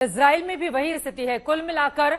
Israel में भी वही स्थिति है। कुल मिलाकर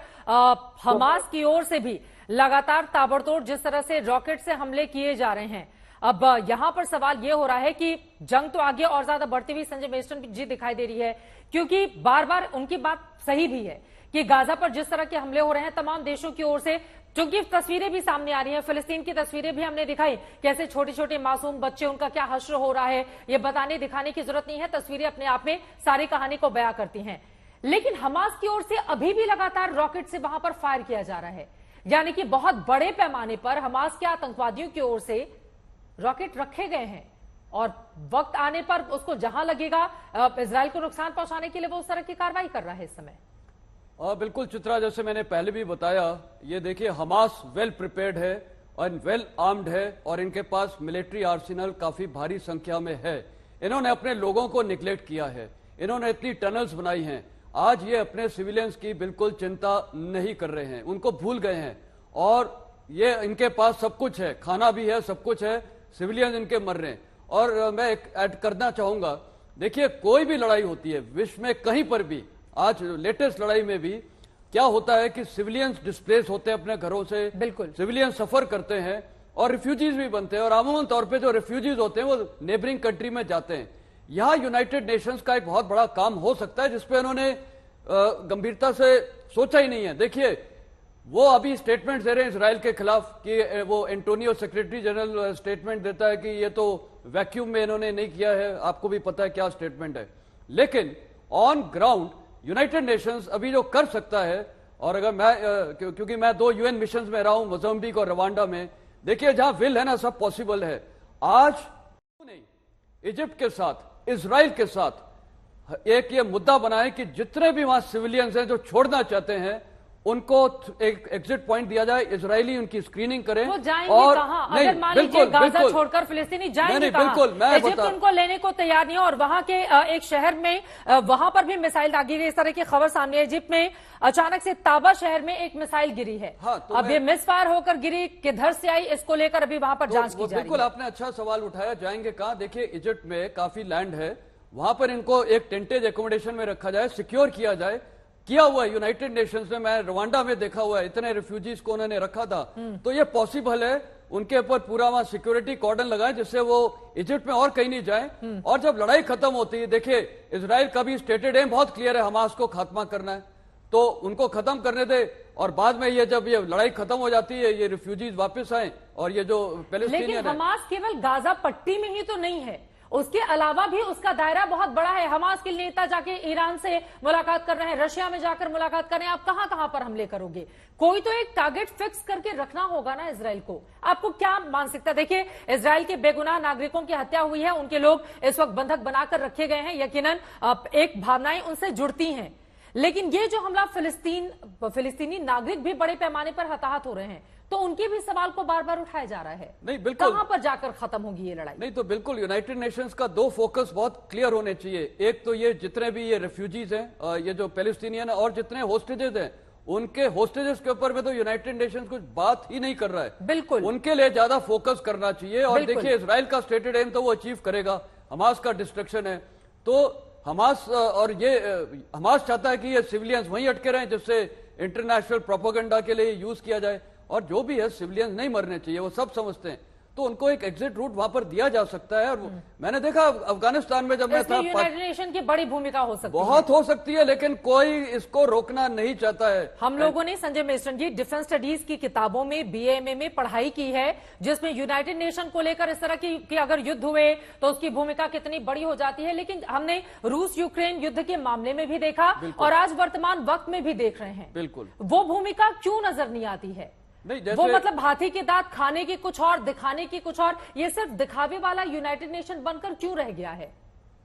हमास की ओर से भी लगातार ताबड़तोड़ जिस तरह से रॉकेट से हमले किए जा रहे हैं, अब यहां पर सवाल यह हो रहा है कि जंग तो आगे और ज्यादा बढ़ती हुई संजय मेस्टन जी दिखाई दे रही है, क्योंकि बार बार उनकी बात सही भी है कि गाजा पर जिस तरह के हमले हो रहे हैं तमाम देशों की ओर से, क्योंकि तस्वीरें भी सामने आ रही हैं, फिलिस्तीन की तस्वीरें भी हमने दिखाई, कैसे छोटे छोटे मासूम बच्चे, उनका क्या हश्र हो रहा है, ये बताने दिखाने की जरूरत नहीं है, तस्वीरें अपने आप में सारी कहानी को बयां करती हैं। लेकिन हमास की ओर से अभी भी लगातार रॉकेट से वहां पर फायर किया जा रहा है, यानी कि बहुत बड़े पैमाने पर हमास के आतंकवादियों की ओर से रॉकेट रखे गए हैं और वक्त आने पर उसको जहां लगेगा इजराइल को नुकसान पहुंचाने के लिए वो उस तरह की कार्रवाई कर रहा है इस समय। बिल्कुल चित्रा, जैसे मैंने पहले भी बताया, ये देखिए हमास वेल प्रिपेयर्ड है और वेल आर्म्ड है और इनके पास मिलिट्री आर्सेनल काफी भारी संख्या में है। इन्होंने अपने लोगों को निग्लेक्ट किया है, इन्होंने इतनी टनल्स बनाई हैं, आज ये अपने सिविलियंस की बिल्कुल चिंता नहीं कर रहे हैं, उनको भूल गए हैं और ये इनके पास सब कुछ है, खाना भी है, सब कुछ है, सिविलियंस इनके मर रहे हैं। और मैं एक ऐड करना चाहूंगा, देखिए कोई भी लड़ाई होती है विश्व में कहीं पर भी, आज लेटेस्ट लड़ाई में भी क्या होता है कि सिविलियंस डिस्प्लेस होते हैं अपने घरों से, बिल्कुल सिविलियंस सफर करते हैं और रिफ्यूजीज भी बनते हैं और आमूमन तौर पे जो रिफ्यूजीज होते हैं वो नेबरिंग कंट्री में जाते हैं। यहां यूनाइटेड नेशंस का एक बहुत बड़ा काम हो सकता है जिसपे उन्होंने गंभीरता से सोचा ही नहीं है। देखिए वो अभी स्टेटमेंट दे रहे हैं इजराइल के खिलाफ कि वो एंटोनियो सेक्रेटरी जनरल स्टेटमेंट देता है कि ये तो वैक्यूम में इन्होंने नहीं किया है, आपको भी पता है क्या स्टेटमेंट है, लेकिन ऑन ग्राउंड यूनाइटेड नेशंस अभी जो कर सकता है, और अगर मैं क्योंकि मैं 2 यूएन मिशंस में रहा हूं, मोजाम्बिक और रवांडा में, देखिए जहां विल है ना सब पॉसिबल है। आज नहीं, इजिप्ट के साथ, इजराइल के साथ एक ये मुद्दा बनाए कि जितने भी वहां सिविलियंस हैं जो छोड़ना चाहते हैं उनको एक एग्जिट पॉइंट दिया जाए, इजरायली उनकी स्क्रीनिंग करें। वो जाएंगे और कहां? अगर मान लीजिए गाजा छोड़कर फिलिस्तीनी जाएंगे कहां? बिल्कुल, इजिप्ट उनको लेने को तैयार नहीं है और वहां के एक शहर में वहां पर भी मिसाइल दागी गई, इस तरह की खबर सामने है। इजिप्ट में अचानक से ताबा शहर में एक मिसाइल गिरी है। तो अब ये मिसफायर होकर गिरी, किधर से आई, इसको लेकर अभी वहां पर जांच की जा रही है। बिल्कुल आपने अच्छा सवाल उठाया, जाएंगे कहां? देखिए इजिप्ट में काफी लैंड है, वहां पर इनको एक टेंटेज एकोमोडेशन में रखा जाए, सिक्योर किया जाए, किया हुआ है यूनाइटेड नेशंस ने। मैं रवांडा में देखा हुआ है, इतने रिफ्यूजीज को उन्होंने रखा था, तो ये पॉसिबल है उनके ऊपर पूरा वहां सिक्योरिटी कॉर्डन लगाए जिससे वो इजिप्ट में और कहीं नहीं जाए। और जब लड़ाई खत्म होती है, देखिए इजराइल का भी स्टेटेड एम बहुत क्लियर है, हमास को खात्मा करना है, तो उनको खत्म करने दे और बाद में ये जब ये लड़ाई खत्म हो जाती है, ये रिफ्यूजीज वापस आए और ये जो पैलेस्टीनियन है। हमास केवल गाजा पट्टी में ही तो नहीं है, उसके अलावा भी उसका दायरा बहुत बड़ा है। हमास के नेता जाके ईरान से मुलाकात कर रहे हैं, रशिया में जाकर मुलाकात कर रहे हैं। आप कहां कहां पर हमले करोगे? कोई तो एक टारगेट फिक्स करके रखना होगा ना इजराइल को। आपको क्या मानसिकता? देखिए इजराइल के बेगुनाह नागरिकों की हत्या हुई है, उनके लोग इस वक्त बंधक बनाकर रखे गए हैं, यकीनन एक भावनाएं उनसे जुड़ती हैं, लेकिन ये जो हमला फिलिस्तीनी नागरिक भी बड़े पैमाने पर हताहत हो रहे हैं, तो उनके भी सवाल को बार बार उठाया जा रहा है। नहीं बिल्कुल, कहां पर जाकर खत्म होगी ये लड़ाई? नहीं तो बिल्कुल यूनाइटेड नेशंस का 2 फोकस बहुत क्लियर होने चाहिए। एक तो ये जितने भी ये रेफ्यूजीज हैं, ये जो पैलेस्टीनियन है और जितने होस्टेजेस हैं, उनके होस्टेजेस के ऊपर में तो यूनाइटेड नेशंस कुछ बात ही नहीं कर रहा है। बिल्कुल उनके लिए ज्यादा फोकस करना चाहिए। और देखिए इजराइल का स्टेटेड एम तो वो अचीव करेगा, हमास का डिस्ट्रक्शन है, तो हमास और ये हमास चाहता है कि ये सिविलियंस वहीं अटके रहें जिससे इंटरनेशनल प्रोपेगेंडा के लिए यूज किया जाए, और जो भी है सिविलियंस नहीं मरने चाहिए, वो सब समझते हैं, तो उनको एक एग्जिट रूट वहां पर दिया जा सकता है। और मैंने देखा अफगानिस्तान में जब मैं था, यूनाइटेड नेशन की बड़ी भूमिका हो सकती है, बहुत हो सकती है, लेकिन कोई इसको रोकना नहीं चाहता है। हम लोगों ने संजय मेस्टन जी डिफेंस स्टडीज की किताबों में बीएमए में पढ़ाई की है, जिसमें यूनाइटेड नेशन को लेकर इस तरह की अगर युद्ध हुए तो उसकी भूमिका कितनी बड़ी हो जाती है, लेकिन हमने रूस यूक्रेन युद्ध के मामले में भी देखा और आज वर्तमान वक्त में भी देख रहे हैं। बिल्कुल वो भूमिका क्यों नजर नहीं आती है? वो मतलब हाथी के दांत खाने की कुछ और, दिखाने की कुछ और, ये सिर्फ दिखावे वाला यूनाइटेड नेशन बनकर क्यों रह गया है?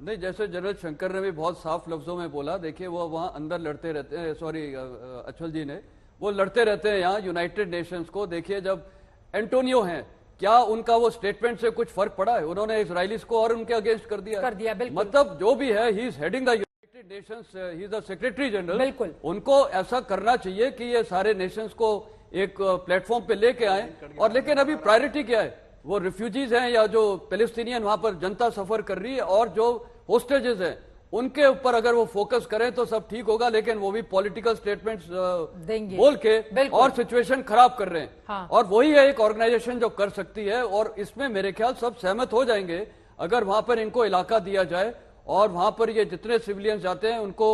नहीं, जैसे जनरल शंकर ने भी बहुत साफ लफ्जों में बोला, देखिए वो वहां अंदर लड़ते रहते हैं, सॉरी अचल जी ने, वो लड़ते रहते हैं यहाँ यूनाइटेड नेशंस को। देखिए जब एंटोनियो हैं, क्या उनका वो स्टेटमेंट से कुछ फर्क पड़ा है? उन्होंने इजरायलीज को और उनके अगेंस्ट कर दिया। मतलब जो भी है, he is heading the United Nations, he is the secretary general. बिल्कुल उनको ऐसा करना चाहिए कि ये सारे नेशंस को एक प्लेटफॉर्म पे लेके आए। और लेकिन अभी प्रायोरिटी क्या है? वो रिफ्यूजीज हैं या जो पैलेस्टीनियन वहां पर जनता सफर कर रही है और जो होस्टेजेस हैं उनके ऊपर अगर वो फोकस करें तो सब ठीक होगा, लेकिन वो भी पॉलिटिकल स्टेटमेंट्स देंगे बोल के और सिचुएशन खराब कर रहे हैं। हाँ। और वही है एक ऑर्गेनाइजेशन जो कर सकती है, और इसमें मेरे ख्याल सब सहमत हो जाएंगे अगर वहां पर इनको इलाका दिया जाए और वहां पर ये जितने सिविलियंस जाते हैं उनको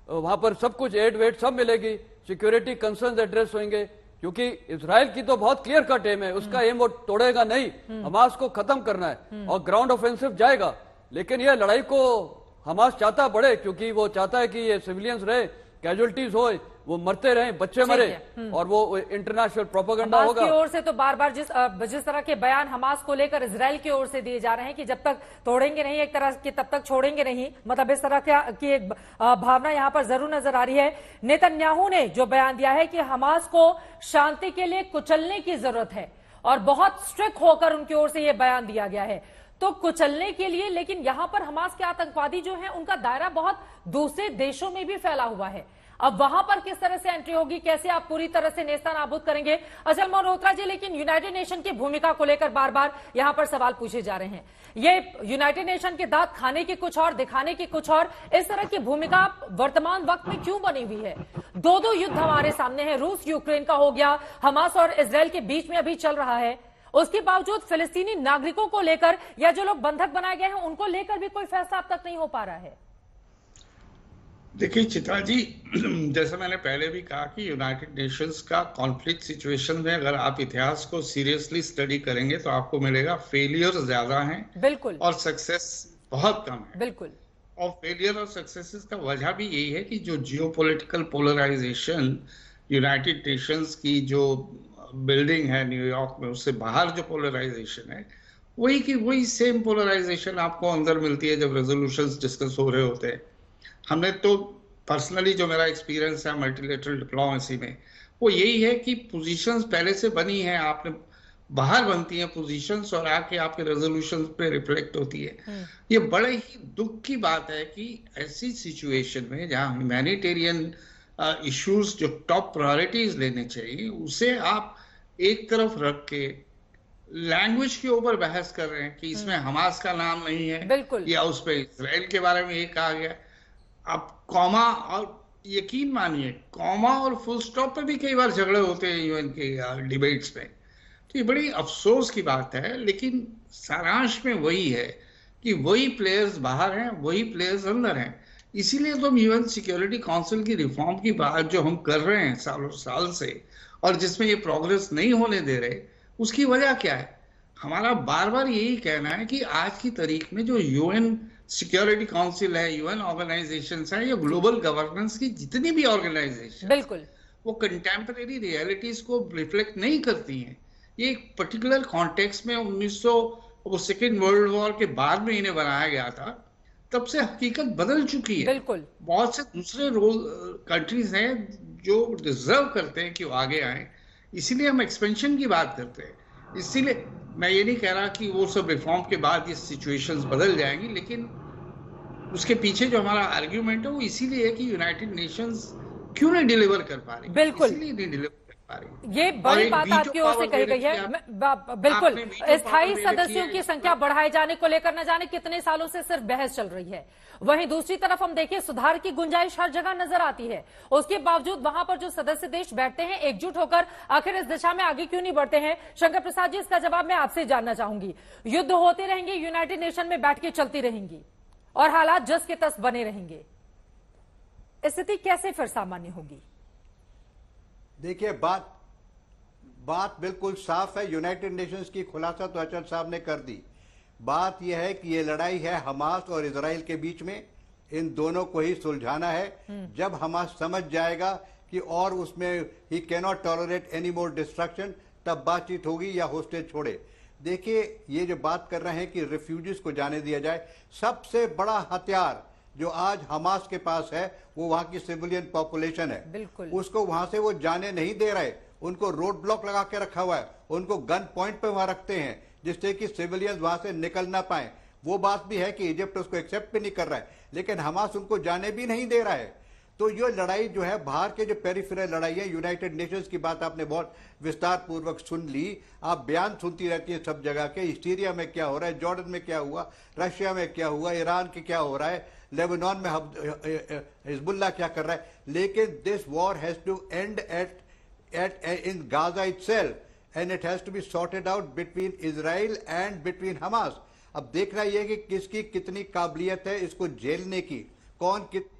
वहां पर सब कुछ एड वेड सब मिलेगी, सिक्योरिटी कंसर्न एड्रेस होंगे, क्योंकि इजराइल की तो बहुत क्लियर कट एम है, उसका एम वो तोड़ेगा नहीं, हमास को खत्म करना है और ग्राउंड ऑफेंसिव जाएगा। लेकिन यह लड़ाई को हमास चाहता बढ़े, क्योंकि वो चाहता है कि ये सिविलियंस रहे, कैजुअलिटीज हो, वो मरते रहे, बच्चे मरे, और वो इंटरनेशनल प्रोपेगेंडा होगा। हमास की ओर से तो बार बार जिस तरह के बयान हमास को लेकर इजराइल की ओर से दिए जा रहे हैं कि जब तक तोड़ेंगे नहीं एक तरह की तब तक छोड़ेंगे नहीं, मतलब इस तरह की एक भावना यहां पर जरूर नजर आ रही है। नेतन्याहू ने जो बयान दिया है कि हमास को शांति के लिए कुचलने की जरूरत है, और बहुत स्ट्रिक्ट होकर उनकी ओर से यह बयान दिया गया है, तो कुचलने के लिए। लेकिन यहां पर हमास के आतंकवादी जो हैं उनका दायरा बहुत दूसरे देशों में भी फैला हुआ है। अब वहां पर किस तरह से एंट्री होगी, कैसे आप पूरी तरह से नेस्तनाबूद करेंगे? अचल मल्होत्रा जी, लेकिन यूनाइटेड नेशन की भूमिका को लेकर बार बार यहां पर सवाल पूछे जा रहे हैं। ये यूनाइटेड नेशन के दांत खाने की कुछ और, दिखाने की कुछ और, इस तरह की भूमिका वर्तमान वक्त में क्यों बनी हुई है? दो युद्ध हमारे सामने है, रूस यूक्रेन का हो गया, हमास और इसराइल के बीच में अभी चल रहा है। उसके बावजूद फिलिस्तीनी नागरिकों को लेकर या जो लोग बंधक बनाए गए हैं उनको लेकर भी कोई फैसला अब तक नहीं हो पा रहा है। देखिए चित्रा जी, जैसा मैंने पहले भी कहा कि यूनाइटेड नेशंस का कॉन्फ्लिक्ट सिचुएशन में अगर आप इतिहास को सीरियसली स्टडी करेंगे तो आपको मिलेगा फेलियर ज्यादा हैं, बिल्कुल, और सक्सेस बहुत कम है, बिल्कुल। और फेलियर और सक्सेसेस का वजह भी यही है कि जो जियोपॉलिटिकल पोलराइजेशन यूनाइटेड नेशंस की जो बिल्डिंग है न्यूयॉर्क में, उससे बाहर जो पोलराइजेशन है वही सेम पोलराइजेशन आपको अंदर मिलती है जब रेजोल्यूशंस डिस्कस हो रहे होते हैं। हमने तो पर्सनली जो मेरा एक्सपीरियंस है मल्टीलेटरल डिप्लोमेसी में, वो यही है कि पोजीशंस पहले से बनी है, आपने बाहर बनती हैं पोजीशंस और आके आपके रेजोल्यूशंस पे रिफ्लेक्ट होती है। ये बड़े ही दुख की बात है कि ऐसी सिचुएशन में जहां ह्यूमैनिटेरियन इश्यूज जो टॉप प्रायोरिटीज लेने चाहिए उसे आप एक तरफ रख के लैंग्वेज के ऊपर बहस कर रहे हैं कि इसमें हमास का नाम नहीं है, बिल्कुल, या उस पर इसराइल के बारे में ये कहा गया। अब कॉमा, और यकीन मानिए कॉमा और फुल स्टॉप पे भी कई बार झगड़े होते हैं यूएन के डिबेट्स में, तो ये बड़ी अफसोस की बात है। लेकिन सारांश में वही है कि वही प्लेयर्स बाहर हैं, वही प्लेयर्स अंदर हैं। इसीलिए तो हम यूएन सिक्योरिटी काउंसिल की रिफॉर्म की बात जो हम कर रहे हैं सालों साल से, और जिसमें ये प्रोग्रेस नहीं होने दे रहे, उसकी वजह क्या है? हमारा बार बार यही कहना है कि आज की तारीख में जो यूएन सिक्योरिटी काउंसिल है, यूएन ऑर्गेनाइजेशन है, या ग्लोबल गवर्नेंस की जितनी भी ऑर्गेनाइजेशन, बिल्कुल, वो कंटेम्परेरी रियलिटीज को रिफ्लेक्ट नहीं करती हैं। ये एक पर्टिकुलर कॉन्टेक्स्ट में 1900 वो सेकेंड वर्ल्ड वॉर के बाद में इन्हें बनाया गया था, तब से हकीकत बदल चुकी है। बिल्कुल, बहुत से दूसरे कंट्रीज हैं जो डिजर्व करते हैं कि वो आगे आए, इसीलिए हम एक्सपेंशन की बात करते हैं। इसीलिए मैं ये नहीं कह रहा कि वो सब रिफॉर्म के बाद ये सिचुएशंस बदल जाएंगी, लेकिन उसके पीछे जो हमारा आर्ग्यूमेंट है वो इसीलिए है कि यूनाइटेड नेशंस क्यों नहीं डिलीवर कर पा रही, बिल्कुल, इसीलिए नहीं डिलीवर कर पा रही। ये बड़ी बात आपकी ओर से कही गई है। बिल्कुल, स्थायी सदस्यों की संख्या बढ़ाए जाने को लेकर न जाने कितने सालों से सिर्फ बहस चल रही है। वहीं दूसरी तरफ हम देखिए सुधार की गुंजाइश हर जगह नजर आती है, उसके बावजूद वहां पर जो सदस्य देश बैठते हैं एकजुट होकर आखिर इस दिशा में आगे क्यों नहीं बढ़ते हैं? शंकर प्रसाद जी, इसका जवाब मैं आपसे जानना चाहूंगी। युद्ध होते रहेंगे, यूनाइटेड नेशन में बैठ के चलती रहेंगी और हालात जस के तस बने रहेंगे, स्थिति कैसे फिर सामान्य होगी? देखिए, बात बिल्कुल साफ है। यूनाइटेड नेशंस की खुलासा तो अचल साहब ने कर दी। बात यह है कि ये लड़ाई है हमास और इजराइल के बीच में, इन दोनों को ही सुलझाना है। जब हमास समझ जाएगा कि और उसमें ही cannot tolerate any more destruction, तब बातचीत होगी या होस्टेज छोड़े। देखिए, ये जो बात कर रहे हैं कि रिफ्यूजीज को जाने दिया जाए, सबसे बड़ा हथियार जो आज हमास के पास है वो वहां की सिविलियन पॉपुलेशन है। बिल्कुल, उसको वहां से वो जाने नहीं दे रहे, उनको रोड ब्लॉक लगा के रखा हुआ है, उनको गन पॉइंट पे वहां रखते हैं जिससे कि सिविलियंस वहां से निकल ना पाए। वो बात भी है कि इजिप्ट उसको एक्सेप्ट भी नहीं कर रहा है, लेकिन हमास उनको जाने भी नहीं दे रहा है। तो ये लड़ाई जो है बाहर के जो पेरिफेरल लड़ाई है, यूनाइटेड नेशंस की बात आपने बहुत विस्तार पूर्वक सुन ली, आप बयान सुनती रहती है सब जगह के, सीरिया में क्या हो रहा है, जॉर्डन में क्या हुआ, रशिया में क्या हुआ, ईरान के क्या हो रहा है, लेबनान में हिजबुल्लाह क्या कर रहा है, लेकिन this war has to end at in Gaza itself and it has to be sorted out between Israel and between Hamas. अब देखना यह कि किसकी कितनी काबिलियत है इसको झेलने की, कौन कित